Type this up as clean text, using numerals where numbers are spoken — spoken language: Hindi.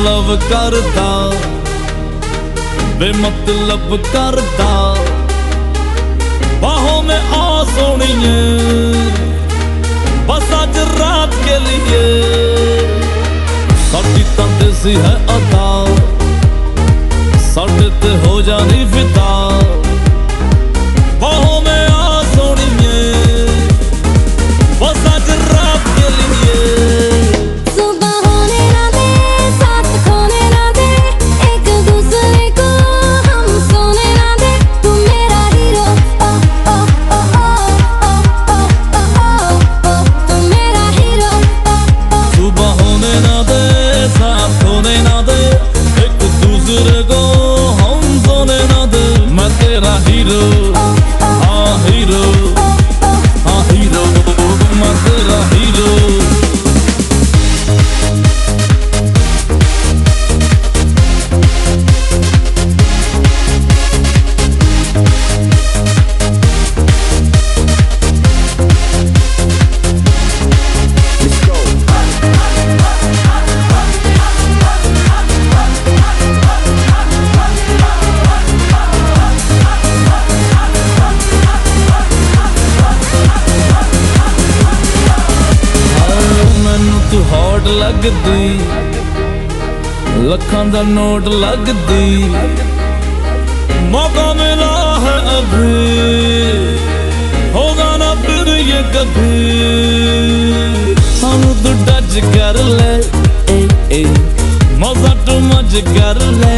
लव करदा बेमतलब करदा बाहों में आ सोनिए बस आज रात के लिए साडी तां देसी है अदा साडे ते हो जानी फिदा बाहों में आ सोनिए बस आज रात के लिए हॉट लगदी लखां दा नोट लगदी मौका मिला है अभी होगा ना फिर ये कभी सानू तू टच कर ले मौजा टू मच कर ले